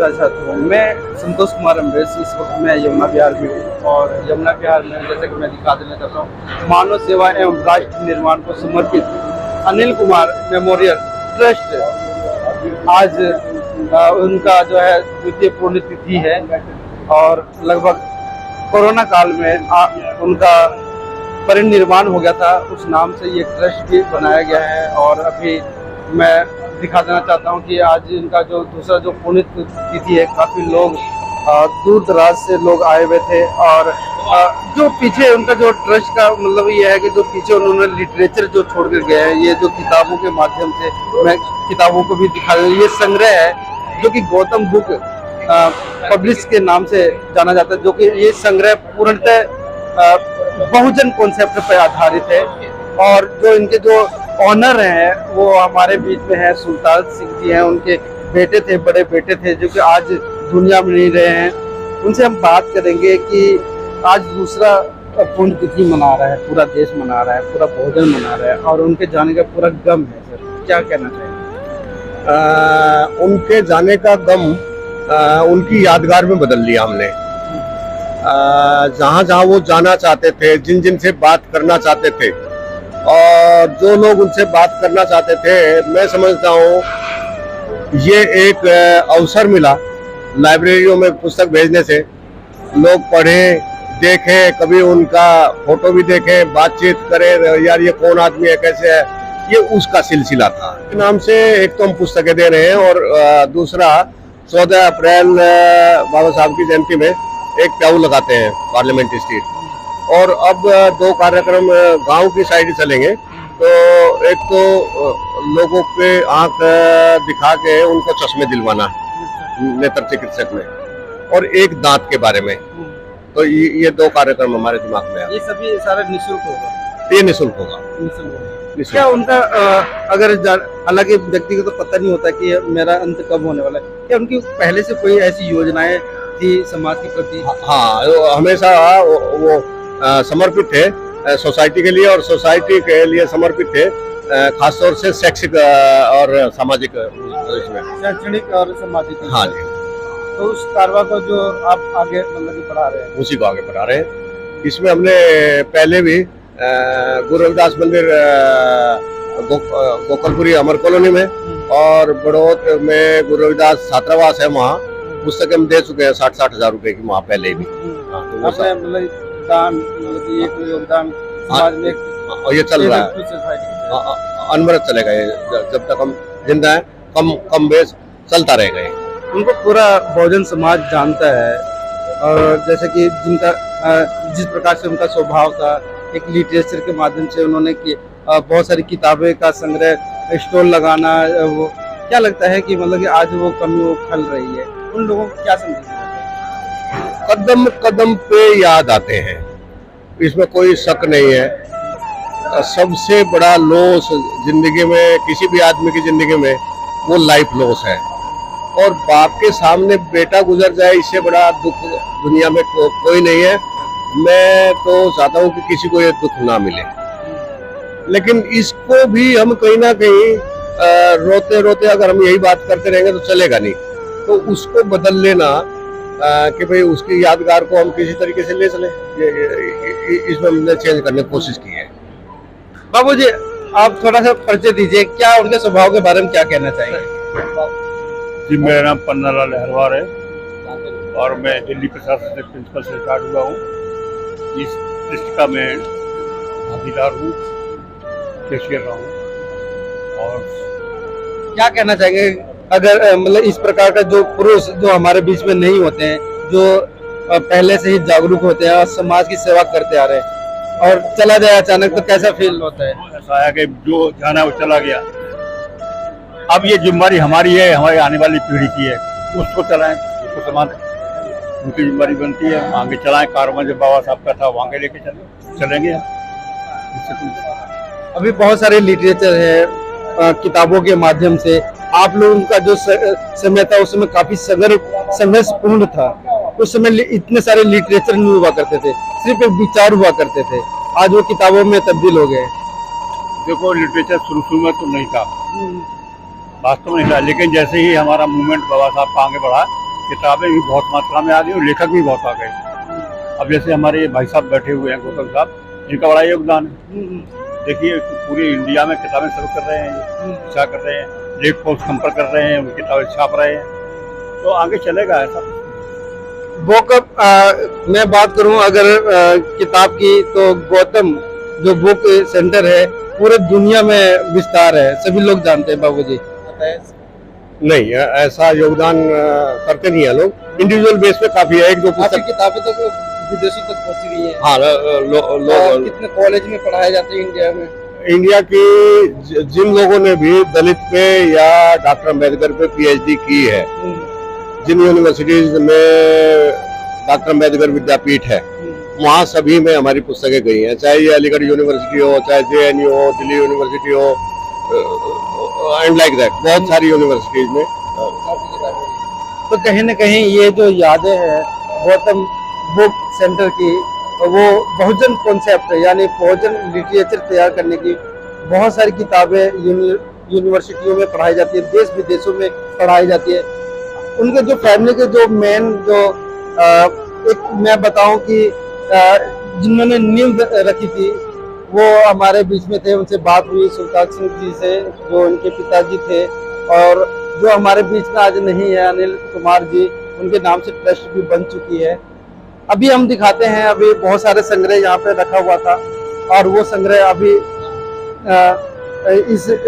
आपका साथ हूँ। मैं संतोष कुमार अम्बेश। इस वक्त मैं यमुना विहार में हूँ और यमुना विहार में जैसे कि मैं दिखा देना चाहता हूँ, मानव सेवा एवं राष्ट्र निर्माण को समर्पित अनिल कुमार मेमोरियल ट्रस्ट आज उनका जो है द्वितीय पुण्यतिथि है और लगभग कोरोना काल में उनका परिनिर्वाण हो गया था। उस नाम से ये ट्रस्ट भी बनाया गया है और अभी मैं दिखा देना चाहता हूँ कि आज इनका जो दूसरा जो पुण्यतिथि है, काफ़ी लोग दूर दराज से लोग आए हुए थे और जो पीछे उनका जो ट्रस्ट का मतलब ये है कि जो पीछे उन्होंने लिटरेचर जो छोड़ कर गए हैं, ये जो किताबों के माध्यम से मैं किताबों को भी दिखा दूँ। ये संग्रह है जो कि गौतम बुक पब्लिश के नाम से जाना जाता है, जो कि ये संग्रह पूर्णतः बहुजन कॉन्सेप्ट पर आधारित है और जो इनके जो ऑनर हैं वो हमारे बीच में है, सुल्तान सिंह जी हैं। उनके बेटे थे, बड़े बेटे थे, जो कि आज दुनिया में नहीं रहे हैं। उनसे हम बात करेंगे कि आज दूसरा पुण्यतिथि मना रहा है, पूरा देश मना रहा है, पूरा बहुजन मना रहा है और उनके जाने का पूरा गम है। सर क्या कहना चाहिए? उनके जाने का गम उनकी यादगार में बदल लिया हमने। जहाँ जहाँ वो जाना चाहते थे, जिन जिन से बात करना चाहते थे और जो लोग उनसे बात करना चाहते थे, मैं समझता हूँ ये एक अवसर मिला लाइब्रेरियों में पुस्तक भेजने से। लोग पढ़ें, देखें, कभी उनका फोटो भी देखें, बातचीत करें, यार ये कौन आदमी है, कैसे है, ये उसका सिलसिला था। नाम से एक तो हम पुस्तकें दे रहे हैं और दूसरा 14 अप्रैल बाबा साहब की जयंती में एक प्याऊ लगाते हैं पार्लियामेंट स्ट्रीट। और अब 2 कार्यक्रम गांव की साइड चलेंगे। तो एक तो लोगों के आंख दिखा के उनको चश्मे दिलवाना नेत्र चिकित्सक में, और एक दांत के बारे में। तो ये 2 कार्यक्रम हमारे दिमाग में है। ये सभी सारा निःशुल्क होगा? ये निःशुल्क होगा। क्या उनका अगर हालांकि व्यक्ति को तो पता नहीं होता कि मेरा अंत कब होने वाला है, क्या उनकी पहले से कोई ऐसी योजनाएं थी समाज के प्रति? हाँ, हमेशा वो समर्पित थे सोसाइटी के लिए और सोसाइटी के लिए समर्पित थे, खासतौर से शैक्षिक और सामाजिक इसमें, शैक्षणिक और सामाजिक। हाँ जी। तो उस कारवा को जो आप आगे मतलब कि पढ़ा रहे हैं, उसी को आगे बढ़ा रहे हैं। इसमें हमने पहले भी गुरु रविदास मंदिर गोकलपुरी अमर कॉलोनी में और बड़ौत में गुरु रविदास छात्रावास है, वहाँ पुस्तकें हम दे चुके हैं 60-60 हजार रुपए की, वहाँ पहले भी। तो दान मतलब कि एक योगदान समाज में और ये चल रहा है, अनवरत चलेगा ये, जब तक हम जिंदा हैं, कम बेस चलता रहेगा ये। उनको पूरा बहुजन समाज जानता है और जैसे कि जिनका जिस प्रकार से उनका स्वभाव था, एक लिटरेचर के माध्यम से उन्होंने की बहुत सारी किताबें का संग्रह, स्टॉल लगाना, वो क्या लगता है कि मतलब कि आज वो कमी वो खल रही है, उन लोगों को क्या समझना? कदम कदम पे याद आते हैं, इसमें कोई शक नहीं है। सबसे बड़ा लॉस जिंदगी में, किसी भी आदमी की जिंदगी में, वो लाइफ लॉस है। और बाप के सामने बेटा गुजर जाए, इससे बड़ा दुख दुनिया में कोई नहीं है। मैं तो चाहता हूँ कि किसी को ये दुख ना मिले, लेकिन इसको भी हम कहीं ना कहीं रोते रोते अगर हम यही बात करते रहेंगे तो चलेगा नहीं। तो उसको बदल लेना कि भाई उसकी यादगार को हम किसी तरीके से ले चले, इसमें हमने चेंज करने की कोशिश की है। बाबूजी, आप थोड़ा सा परिचय दीजिए, क्या उनके स्वभाव के बारे में क्या कहना चाहेंगे? जी, मेरा नाम पन्नालाल अहरवार है और मैं दिल्ली प्रशासन से प्रिंसिपल से रिटायर्ड हुआ हूँ। इस ट्रस्ट का मैं भागीदार हूँ, कैशियर रहा हूँ। और क्या कहना चाहेंगे अगर मतलब इस प्रकार का जो पुरुष जो हमारे बीच में नहीं होते हैं, जो पहले से ही जागरूक होते हैं और समाज की सेवा करते आ रहे हैं, और चला जाए अचानक, तो कैसा फील होता है? ऐसा है कि जो जाना वो चला गया। अब ये जिम्मेदारी हमारी है, हमारी आने वाली पीढ़ी की है, उसको चलाएं, उसको संभालें, उनकी जिम्मेदारी बनती है। आगे चलाएं कारवां, जो बाबा साहब का था वहाँ के लेके चलेंगे। अभी बहुत सारे लिटरेचर है, किताबों के माध्यम से आप लोगों का जो समय था उस समय काफी संघर्षपूर्ण था। उस समय इतने सारे लिटरेचर नहीं हुआ करते थे, सिर्फ एक विचार हुआ करते थे, आज वो किताबों में तब्दील हो गए। देखो, लिटरेचर शुरू में तो नहीं था, वास्तव में नहीं था, लेकिन जैसे ही हमारा मूवमेंट बाबा साहब का आगे बढ़ा किताबें भी बहुत मात्रा में आ रही और लेखक भी बहुत आ गए। अब जैसे हमारे ये भाई साहब बैठे हुए हैं गौतम साहब, इनका बड़ा योगदान है। देखिए पूरे इंडिया में किताबें शुरू कर रहे हैं, क्या कर रहे हैं, लेख को संपर्क कर रहे हैं, उनकी किताबें छाप रहे हैं, तो आगे चलेगा ऐसा। बुक मैं बात करूं अगर किताब की, तो गौतम जो बुक सेंटर है पूरे दुनिया में विस्तार है, सभी लोग जानते हैं बाबूजी। नहीं, ऐसा योगदान करते नहीं है लोग, इंडिविजुअल बेस पे काफी है। एक दो काफी पुस्तक, किताबें तो विदेशों तक पहुंची हुई है। हाँ, और कितने कॉलेज में पढ़ाए जाते हैं इंडिया में। इंडिया की जिन लोगों ने भी दलित पे या डॉक्टर अम्बेडकर पे पीएचडी की है, जिन यूनिवर्सिटीज में डॉक्टर अम्बेडकर विद्यापीठ है, वहाँ सभी में हमारी पुस्तकें गई हैं, चाहे ये अलीगढ़ यूनिवर्सिटी हो, चाहे जेएनयू हो, दिल्ली यूनिवर्सिटी हो, एंड लाइक दैट, बहुत सारी यूनिवर्सिटीज में। तो कहीं न कहीं ये जो यादें हैं गौतम बुक सेंटर की, वो बहुजन कॉन्सेप्ट है, यानी बहुजन लिटरेचर तैयार करने की बहुत सारी किताबें यूनिवर्सिटियों में पढ़ाई जाती है, देश विदेशों में पढ़ाई जाती है। उनके जो फैमिली के जो मेन जो एक मैं बताऊं कि जिन्होंने नींव रखी थी वो हमारे बीच में थे, उनसे बात हुई सुल्तान सिंह जी से, जो उनके पिताजी थे और जो हमारे बीच में आज नहीं है, अनिल कुमार जी, उनके नाम से ट्रस्ट भी बन चुकी है। अभी हम दिखाते हैं, अभी बहुत सारे संग्रह यहाँ पे रखा हुआ था और वो संग्रह अभी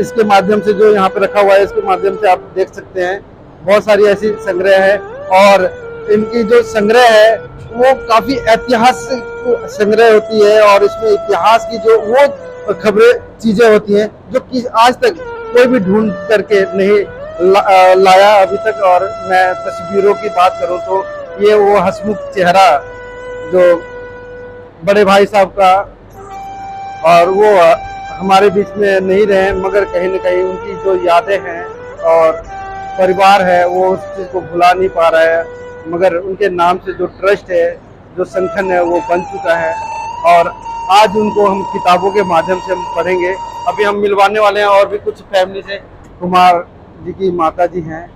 इसके माध्यम से जो यहाँ पे रखा हुआ है, इसके माध्यम से आप देख सकते हैं बहुत सारी ऐसी संग्रह है। और इनकी जो संग्रह है वो काफी ऐतिहासिक संग्रह होती है और इसमें इतिहास की जो वो खबरें चीजें होती हैं जो कि आज तक कोई भी ढूंढ करके नहीं लाया अभी तक। और मैं तस्वीरों की बात करूं तो ये वो हंसमुख चेहरा जो बड़े भाई साहब का, और वो हमारे बीच में नहीं रहे, मगर कहीं न कहीं उनकी जो यादें हैं और परिवार है वो उस चीज़ को भुला नहीं पा रहा है, मगर उनके नाम से जो ट्रस्ट है, जो संगठन है, वो बन चुका है और आज उनको हम किताबों के माध्यम से हम पढ़ेंगे। अभी हम मिलवाने वाले हैं और भी कुछ फैमिली से। कुमार जी की माता जी हैं,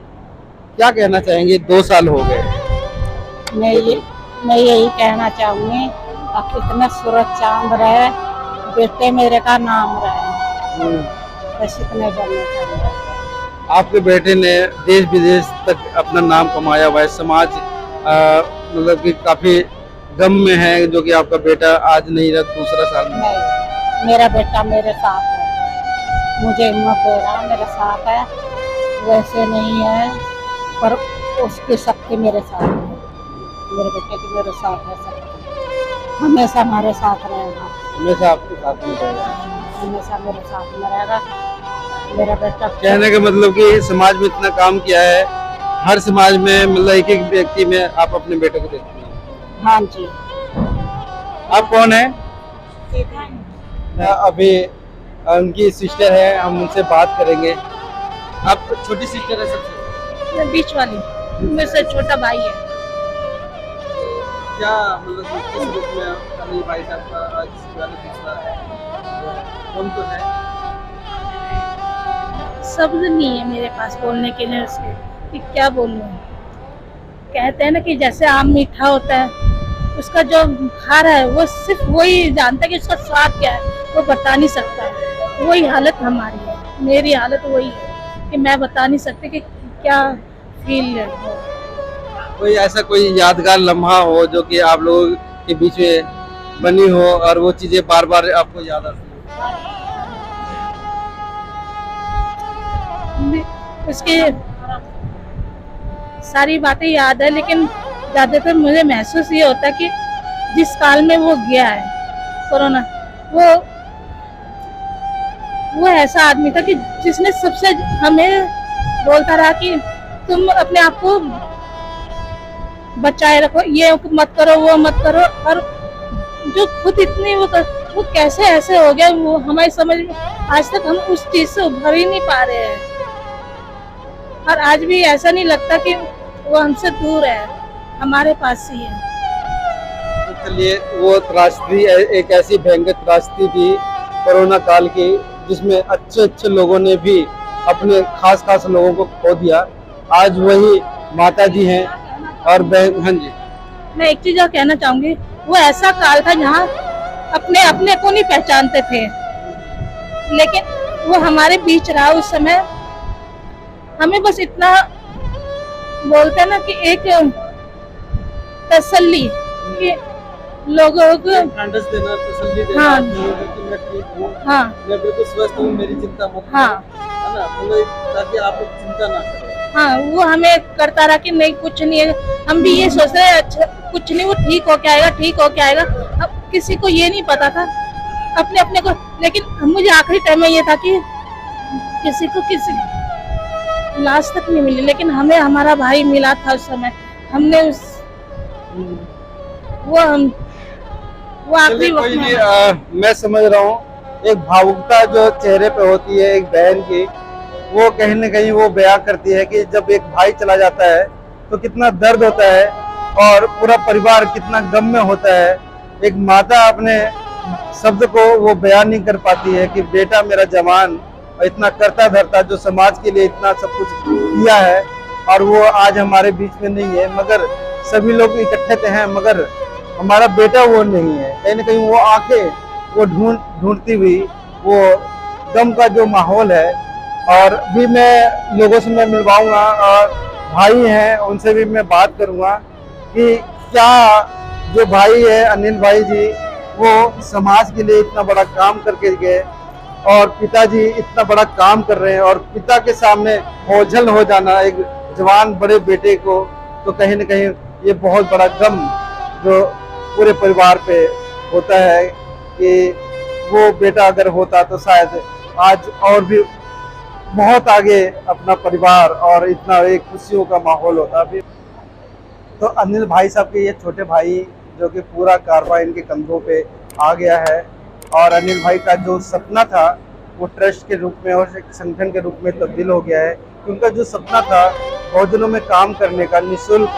क्या कहना चाहेंगे? 2 साल हो गए। मैं यही कहना चाहूँगी अब कितना सूरज चांद रहे, बेटे मेरे का नाम रहे, बस इतना बोलना चाहूँगी। आपके बेटे ने देश विदेश तक अपना नाम कमाया हुआ है, समाज मतलब कि काफी गम में है जो कि आपका बेटा आज नहीं रहा, दूसरा साल में। नहीं, मेरा बेटा मेरे साथ है, मुझे हिम्मत दे रहा मेरे साथ है, वैसे नहीं है पर उसकी शक्ति मेरे साथ है, मेरे बेटे की मेरे साथ है शक्ति, हमेशा हमारे साथ रहेगा, हमेशा आपके साथ में रहेगा, हमेशा मेरे साथ में रहेगा मेरा बेटा। कहने का मतलब कि समाज में इतना काम किया है, हर समाज में मतलब एक एक व्यक्ति में आप अपने बेटे को देखते हैं। हाँ जी। आप कौन है? अभी उनकी सिस्टर है, हम उनसे बात करेंगे। आप छोटी सिस्टर है सबसे? मैं बीच वाली, मेरे से छोटा भाई है। क्या मतलब किस रूप में अनिल भाई साहब का आज दूसरा कौन तो है? शब्द नहीं है मेरे पास बोलने के लिए उसके कि क्या बोलूं। कहते हैं ना कि जैसे आम मीठा होता है, उसका जो खार है वो सिर्फ वही जानता है कि उसका स्वाद क्या है, वो बता नहीं सकता है। वही हालत हमारी है, मेरी हालत वही है कि मैं बता नहीं सकती कि क्या फील है। कोई ऐसा कोई यादगार लम्हा हो जो कि आप लोगों के बीच में बनी हो और वो चीजें बार बार आपको याद आती हो? उसकी सारी बातें याद है, लेकिन ज्यादातर मुझे महसूस ये होता है कि जिस काल में वो गया है कोरोना, वो ऐसा आदमी था कि जिसने सबसे हमें बोलता रहा कि तुम अपने आप को बचाए रखो, ये मत करो, वो मत करो, और जो खुद इतनी वो कैसे ऐसे हो गया, वो हमारी समझ में आज तक हम उस चीज से उभर ही नहीं पा रहे हैं। और आज भी ऐसा नहीं लगता कि वो हमसे दूर है, हमारे पास ही है। तो चलिए, वो त्रासदी एक ऐसी भयंकर त्रासदी थी कोरोना काल की, जिसमें अच्छे अच्छे लोगों ने भी अपने खास लोगों को खो दिया। आज वही माता जी हैं और हाँ जी, मैं एक चीज और कहना चाहूंगी, वो ऐसा काल था जहाँ अपने अपने को नहीं पहचानते थे, लेकिन वो हमारे बीच रहा उस समय। हमें बस इतना बोलते हैं ना कि एक तसल्ली कि लोगों को, ढांढस देना, तसल्ली देना, हाँ। लोगों को कि मैं ठीक हूँ, हाँ मैं बिल्कुल स्वस्थ हूँ, मेरी चिंता मत करो, हाँ है ना, मतलब ताकि आप लोग चिंता ना करें। हाँ, वो हमें करता रहा कि नहीं कुछ नहीं है। हम भी ये सोच रहे हैं अच्छा कुछ नहीं, वो ठीक होके आएगा, ठीक होके आएगा। अब किसी को ये नहीं पता था, अपने अपने को। लेकिन मुझे आखिरी टाइम में ये था कि किसी को किसी लाश तक नहीं मिली, लेकिन हमें हमारा भाई मिला था उस समय। हमने उस वो आखिरी चलिए, वक्त कोई में नहीं, मैं समझ रहा हूँ एक भावुकता जो चेहरे पे होती है एक बहन की, वो कहीं न कहीं वो बयां करती है कि जब एक भाई चला जाता है तो कितना दर्द होता है और पूरा परिवार कितना गम में होता है। एक माता अपने शब्द को वो बयान नहीं कर पाती है कि बेटा मेरा जवान इतना करता धरता, जो समाज के लिए इतना सब कुछ किया है, और वो आज हमारे बीच में नहीं है। मगर सभी लोग इकट्ठे थे हैं, मगर हमारा बेटा वो नहीं है। कहीं ना कहीं वो आंखें वो ढूंढती हुई, वो गम का जो माहौल है। और भी मैं लोगों से मैं मिलवाऊंगा और भाई हैं उनसे भी मैं बात करूंगा कि क्या जो भाई है अनिल भाई जी, वो समाज के लिए इतना बड़ा काम करके गए और पिताजी इतना बड़ा काम कर रहे हैं, और पिता के सामने ओझल हो जाना एक जवान बड़े बेटे को, तो कहीं ना कहीं ये बहुत बड़ा गम जो पूरे परिवार पे होता है कि वो बेटा अगर होता तो शायद आज और भी बहुत आगे अपना परिवार और इतना एक खुशियों का माहौल होता। अभी तो अनिल भाई साहब के ये छोटे भाई जो कि पूरा कारवां इनके कंधों पे आ गया है, और अनिल भाई का जो सपना था वो ट्रस्ट के रूप में और एक संगठन के रूप में तब्दील हो गया है। उनका जो सपना था बहुजनों में काम करने का निःशुल्क,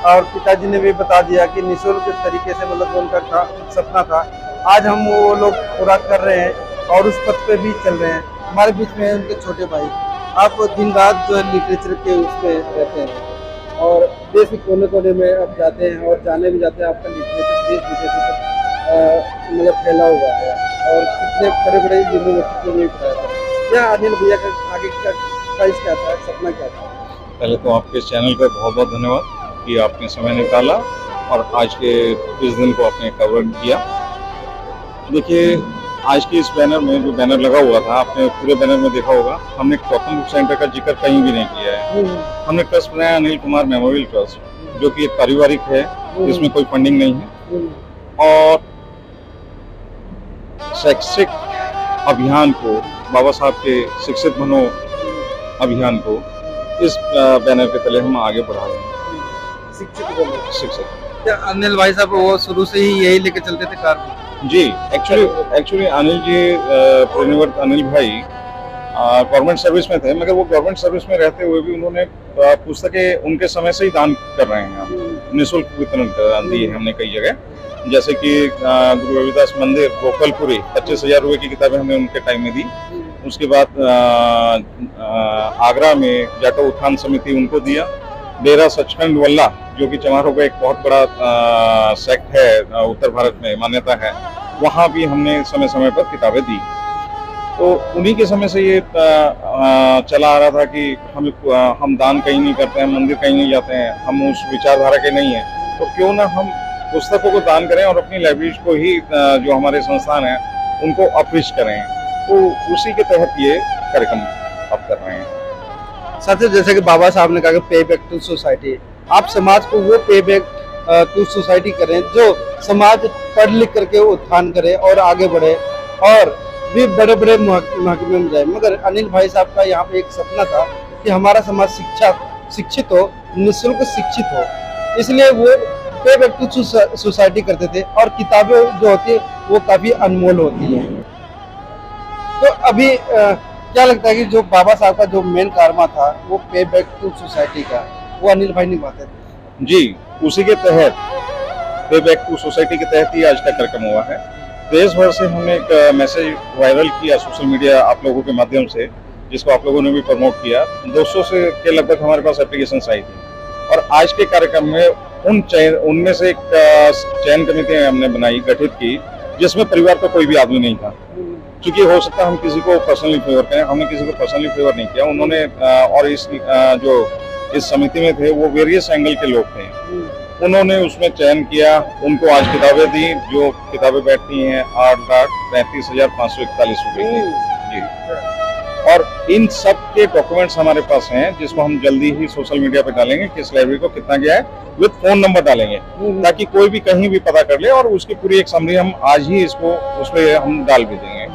और पिताजी ने भी बता दिया कि निःशुल्क तरीके से मतलब उनका सपना था, आज हम वो लोग पूरा कर रहे हैं और उस पथ पे भी चल रहे हैं। हमारे बीच में है उनके छोटे भाई। आप दिन रात जो है लिटरेचर के उसमें रहते हैं और देश के कोने कोने में आप जाते हैं और जाने भी जाते हैं, आपका लिटरेचर देश विदेश तक मतलब फैला हुआ है और कितने बड़े बड़े यूनिवर्सिटी में भी पढ़ाया था। क्या अनिल भैया का आगे का ख्वाहिश क्या था, सपना क्या था? पहले तो आपके इस चैनल का बहुत बहुत धन्यवाद कि आपने समय निकाला और आज के इस दिन को आपने कवर किया। देखिए, आज के इस बैनर में जो बैनर लगा हुआ था, आपने पूरे बैनर में देखा होगा, हमने गौतम बुक सेंटर का जिक्र कहीं भी नहीं किया है। हमने ट्रस्ट बनाया अनिल कुमार मेमोरियल ट्रस्ट, जो कि एक पारिवारिक है, इसमें कोई फंडिंग नहीं है, और शैक्षिक अभियान को, बाबा साहब के शिक्षित बनो अभियान को इस बैनर के तले हम आगे बढ़ा रहे हैं। शिक्षित क्या अनिल भाई साहब वो शुरू से ही यही लेके चलते थे कार में? जी, एक्चुअली अनिल जी प्रेमवर्त अनिल भाई गवर्नमेंट सर्विस में थे, मगर वो गवर्नमेंट सर्विस में रहते हुए भी उन्होंने पुस्तकें उनके समय से ही दान कर रहे हैं, निःशुल्क वितरण दी है हमने कई जगह, जैसे कि गुरु रविदास मंदिर गोपालपुरी 25,000 रुपये की किताबें हमने उनके टाइम में दी। उसके बाद आगरा में जाटो उत्थान समिति उनको दिया। डेरा सचखंड वल्ला, जो कि चमारों का एक बहुत बड़ा सेक्ट है, उत्तर भारत में मान्यता है, वहाँ भी हमने समय समय पर किताबें दी। तो उन्हीं के समय से ये चला आ रहा था कि हम दान कहीं नहीं करते हैं, मंदिर कहीं नहीं जाते हैं, हम उस विचारधारा के नहीं हैं, तो क्यों ना हम पुस्तकों को दान करें और अपनी लाइब्रेरी को ही जो हमारे संस्थान हैं उनको अपरिच करें। तो उसी के तहत ये कार्यक्रम अब कर रहे हैं। साथ ही जैसे कि बाबा साहब ने कहा कि पे बैक टू सोसाइटी, आप समाज को वो पे बैक टू सोसाइटी करें जो समाज पढ़ लिख करके उत्थान करे और आगे बढ़े और भी बड़े बड़े महकमे में जाए। मगर अनिल भाई साहब का यहाँ पे एक सपना था कि हमारा समाज शिक्षित हो, निःशुल्क शिक्षित हो, इसलिए वो पे बैक टू सोसाइटी करते थे और किताबें जो होती है वो काफी अनमोल होती है। तो अभी क्या लगता है कि जो बाबा साहब का जो मेन कारवा था वो पे बैक टू सोसाइटी का, वो अनिल भाई निभाते थे? जी, उसी के तहत पे बैक टू सोसाइटी के तहत ही आज का कार्यक्रम हुआ है। देश भर से हमने एक मैसेज वायरल किया सोशल मीडिया आप लोगों के माध्यम से, जिसको आप लोगों ने भी प्रमोट किया। 200 से के लगभग हमारे पास एप्लीकेशन आई थी और आज के कार्यक्रम में उनमें से एक चयन कमेटी हमने बनाई, गठित की, जिसमें परिवार का कोई भी आदमी नहीं था। क्योंकि हो सकता है हम किसी को पर्सनली फेवर करें, हमने किसी को पर्सनली फेवर नहीं किया। उन्होंने और जो इस समिति में थे वो वेरियस एंगल के लोग थे, उन्होंने उसमें चयन किया, उनको आज किताबें दी, जो किताबें बैठती हैं 8,35,541 रुपए की जी। और इन सब के डॉक्यूमेंट्स हमारे पास हैं, जिसको हम जल्दी ही सोशल मीडिया पे डालेंगे, किस लाइब्रेरी को कितना गया है, विद फोन नंबर डालेंगे, ताकि कोई भी कहीं भी पता कर ले। और उसकी पूरी एक समरी हम आज ही इसको उसमें हम डाल भी देंगे।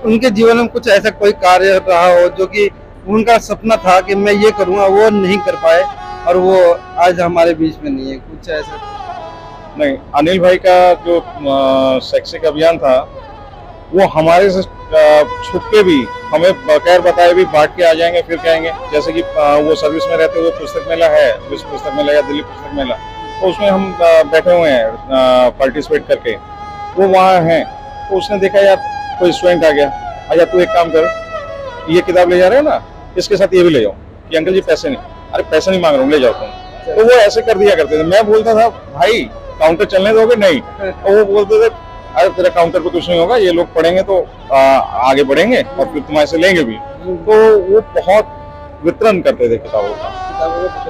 उनके जीवन में कुछ ऐसा कोई कार्य रहा हो जो कि उनका सपना था कि मैं ये करूँगा, वो नहीं कर पाए और वो आज हमारे बीच में नहीं है, कुछ ऐसा? नहीं, अनिल भाई का जो शैक्षिक अभियान था वो हमारे से छुप के भी हमें बगैर बताए भी बांट के आ जाएंगे, फिर कहेंगे। जैसे कि वो सर्विस में रहते हुए पुस्तक मेला है, विश्व पुस्तक मेला या दिल्ली पुस्तक मेला, तो उसमें हम बैठे हुए हैं पार्टिसिपेट करके, वो वहाँ हैं। तो उसने देखा यार कोई स्टूडेंट आ गया, अच्छा तू एक काम कर, ये किताब ले जा रहे हो ना, इसके साथ ये भी ले जाओ। कि अंकल जी पैसे नहीं, अरे पैसे नहीं मांग रहा हूँ, ले जाओ तुम। तो वो ऐसे कर दिया करते थे। मैं बोलता था भाई काउंटर चलने दोगे? नहीं। और वो बोलते थे अरे तेरा काउंटर पे कुछ नहीं होगा, ये लोग पढ़ेंगे तो आगे बढ़ेंगे और फिर तुम्हारे से लेंगे भी। तो वो बहुत वितरण करते थे किताबों का।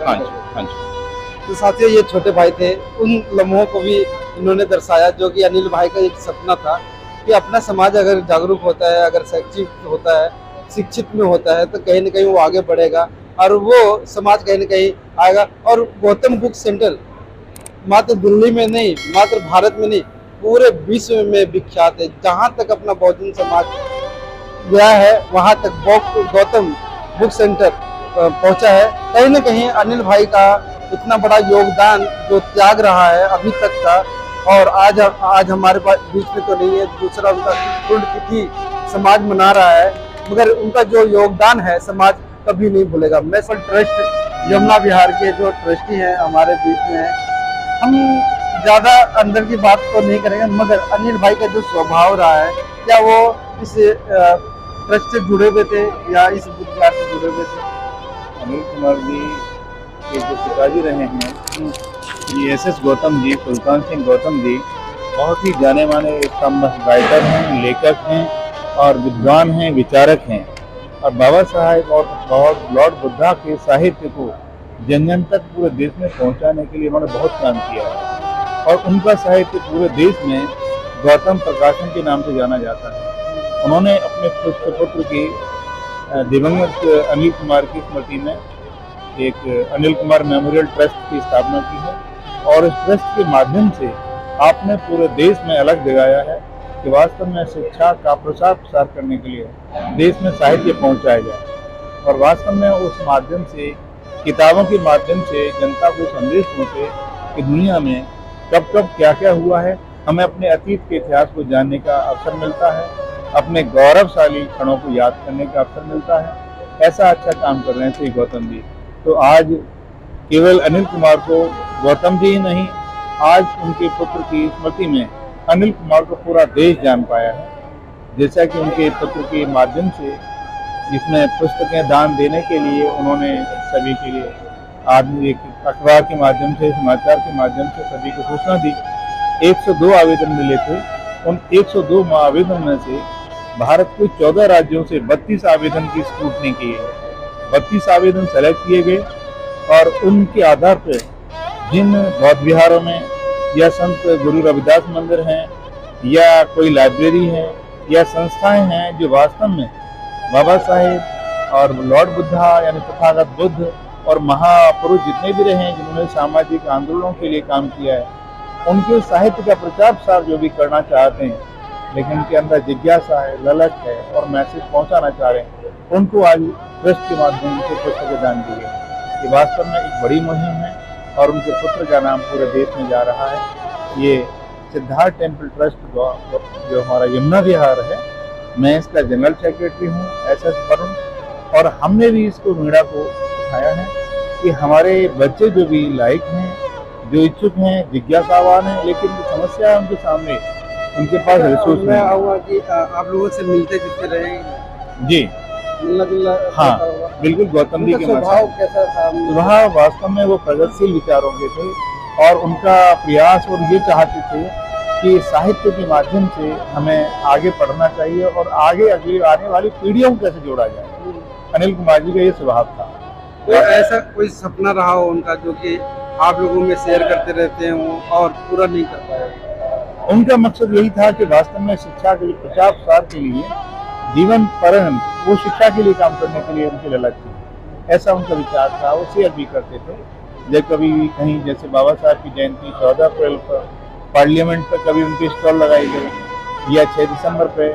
हाँ जी, हाँ जी। तो साथियों, ये छोटे भाई थे, उन लम्हों को भी इन्होंने दर्शाया जो कि अनिल भाई का एक सपना था कि अपना समाज अगर जागरूक होता है, अगर शैक्षिक होता है, शिक्षित में होता है, तो कहीं ना कहीं वो आगे बढ़ेगा और वो समाज कहीं ना कहीं आएगा। और गौतम बुक सेंटर मात्र दिल्ली में नहीं, मात्र भारत में नहीं, पूरे विश्व में विख्यात है। जहाँ तक अपना बहुजन समाज गया है वहाँ तक गौतम बुक सेंटर पहुँचा है। कहीं ना कहीं अनिल भाई का इतना बड़ा योगदान, जो त्याग रहा है अभी तक का, और आज हमारे पास बीच में तो नहीं है, दूसरा उनका पुण्यतिथि समाज मना रहा है, मगर उनका जो योगदान है समाज कभी नहीं भूलेगा। मैसल ट्रस्ट यमुना विहार के जो ट्रस्टी हैं हमारे बीच में हैं। हम ज़्यादा अंदर की बात तो नहीं करेंगे, मगर अनिल भाई का जो स्वभाव रहा है, क्या वो इस ट्रस्ट से जुड़े हुए थे या इस बुद्धविहार से जुड़े हुए थे? अनिल कुमार जी के जो पिताजी रहे हैं, ये एस गौतम जी, सुल्तान सिंह गौतम जी, बहुत ही जाने माने राइटर हैं, लेखक हैं और विद्वान हैं, विचारक हैं। और बाबा साहेब और लॉर्ड बुद्धा के साहित्य को जन जन तक पूरे देश में पहुंचाने के लिए उन्होंने बहुत काम किया है। और उनका साहित्य पूरे देश में गौतम प्रकाशन के नाम से जाना जाता है। उन्होंने अपने पुत्र की दिवंगत अनिल कुमार की स्मृति में एक अनिल कुमार मेमोरियल ट्रस्ट की स्थापना की है। और इस ट्रस्ट के माध्यम से आपने पूरे देश में अलग जगाया है कि वास्तव में शिक्षा का प्रचार प्रसार करने के लिए देश में साहित्य पहुंचाया जाए और वास्तव में उस माध्यम से, किताबों के माध्यम से जनता को संदेश पहुंचे कि दुनिया में कब कब क्या क्या हुआ है। हमें अपने अतीत के इतिहास को जानने का अवसर मिलता है, अपने गौरवशाली क्षणों को याद करने का अवसर मिलता है। ऐसा अच्छा काम कर रहे हैं श्री गौतम जी। तो आज केवल अनिल कुमार को गौतम जी ही नहीं, आज उनके पुत्र की स्मृति में अनिल कुमार को पूरा देश जान पाया है। जैसा कि उनके पुत्र के माध्यम से, जिसमें पुस्तकें दान देने के लिए उन्होंने सभी के लिए आदमी एक अखबार के माध्यम से, समाचार के माध्यम से सभी को सूचना दी। 102 आवेदन मिले थे। उन 102 आवेदन में से भारत के 14 राज्यों से 32 आवेदन की स्क्रूटनी की है। 32 आवेदन सेलेक्ट किए गए और उनके आधार पर जिन बौद्ध विहारों में या संत गुरु रविदास मंदिर हैं या कोई लाइब्रेरी है या संस्थाएं हैं जो वास्तव में बाबा साहेब और लॉर्ड बुद्धा यानी तथागत बुद्ध और महापुरुष जितने भी रहे हैं जिन्होंने सामाजिक आंदोलनों के लिए काम किया है, उनके साहित्य का प्रचार प्रसार जो भी करना चाहते हैं, लेकिन उनके अंदर जिज्ञासा है, ललक है और मैसेज पहुंचाना चाह रहे हैं, उनको आज ट्रस्ट के माध्यम से पुस्तकें दान दी गई। ये वास्तव में एक बड़ी मुहिम है और उनके पुत्र का नाम पूरे देश में जा रहा है। ये सिद्धार्थ टेम्पल ट्रस्ट जो हमारा यमुना विहार है, मैं इसका जनरल सेक्रेटरी हूँ, SS वरुण, और हमने भी इसको मीडिया को उठाया है कि हमारे बच्चे जो भी लायक हैं, जो इच्छुक हैं, जिज्ञासावान हैं, लेकिन जो समस्या है उनके सामने, उनके पास रिसोर्स नहीं है। कि आप लोगों से मिलते जुलते रहे जी, मिलना जुलना हाँ, रहता होगा। बिल्कुल गौतम जी उनका के स्वभाव मसाल कैसा था? स्वभाव वास्तव में वो प्रगतिशील विचारों के थे और उनका प्रयास और ये चाहते थे कि साहित्य के माध्यम से हमें आगे पढ़ना चाहिए और आगे अगली आने वाली पीढ़ियों को कैसे जोड़ा जाए। अनिल कुमार जी का ये स्वभाव था। कोई ऐसा कोई सपना रहा हो उनका जो कि आप लोगों में शेयर करते रहते हैं और पूरा नहीं कर पाए? उनका मकसद यही था कि वास्तव में शिक्षा के लिए, प्रचार प्रसार के लिए, जीवन पर्यंत वो शिक्षा के लिए काम करने के लिए उनकी ललक थी। ऐसा उनका विचार था। वो शेयर भी करते थे। जब कभी कहीं जैसे बाबा साहब की जयंती 14 अप्रैल पर पार्लियामेंट पर कभी उनके स्टॉल लगाई गई, या 6 दिसंबर पे,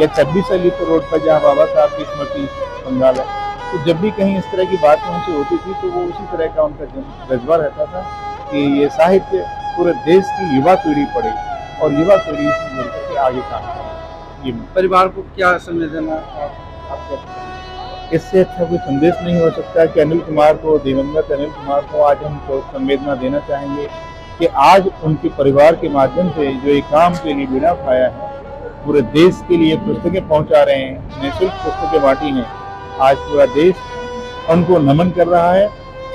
या 26 अलीपुर रोड पर जहाँ बाबा साहब की स्मृति पंडाल है, तो जब भी कहीं इस तरह की बात उनसे होती थी तो वो उसी तरह का उनका जज्बा रहता था कि ये साहित्य पूरे देश की युवा पीढ़ी पढ़े और युवा पीढ़ी से मिल करके आगे काम करे। ये परिवार को क्या समझ देना आपको? इससे अच्छा कोई संदेश नहीं हो सकता कि अनिल कुमार को, दिवंगत अनिल कुमार को आज हम संवेदना देना चाहेंगे कि आज उनके परिवार के माध्यम से जो एक काम के लिए बीड़ा उठाया है, पूरे देश के लिए पुस्तकें पहुंचा रहे हैं, निःशुल्क पुस्तकें बांटी हैं, आज पूरा देश उनको नमन कर रहा है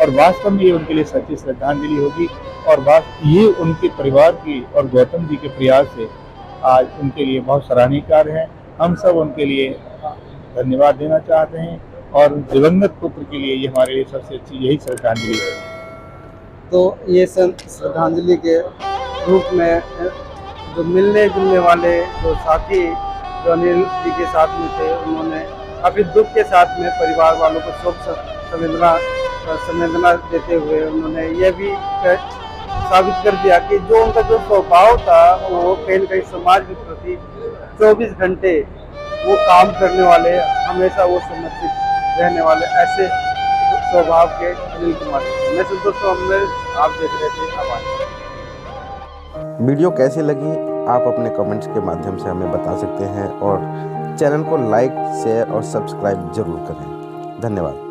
और वास्तव में ये उनके लिए सच्ची श्रद्धांजलि होगी। और ये उनके परिवार की और गौतम जी के प्रयास से आज उनके लिए बहुत सराहनीय कार्य है। हम सब उनके लिए धन्यवाद देना चाहते हैं और दिवंगत पुत्र के लिए ये हमारे लिए सबसे अच्छी यही श्रद्धांजलि है। तो ये श्रद्धांजलि के रूप में जो मिलने जुलने वाले जो साथी जो अनिल जी के साथ में थे, उन्होंने काफ़ी दुख के साथ में परिवार वालों को शोक संवेदना देते हुए उन्होंने ये भी साबित कर दिया कि जो उनका जो स्वभाव था वो कहीं न कहीं समाज के प्रति 24 घंटे वो काम करने वाले, हमेशा वो समर्पित रहने वाले ऐसे स्वभाव के अनिल कुमार। मैं संतोष आप देख रहे थे आवाज़। वीडियो कैसी लगी आप अपने कमेंट्स के माध्यम से हमें बता सकते हैं और चैनल को लाइक, शेयर और सब्सक्राइब जरूर करें। धन्यवाद।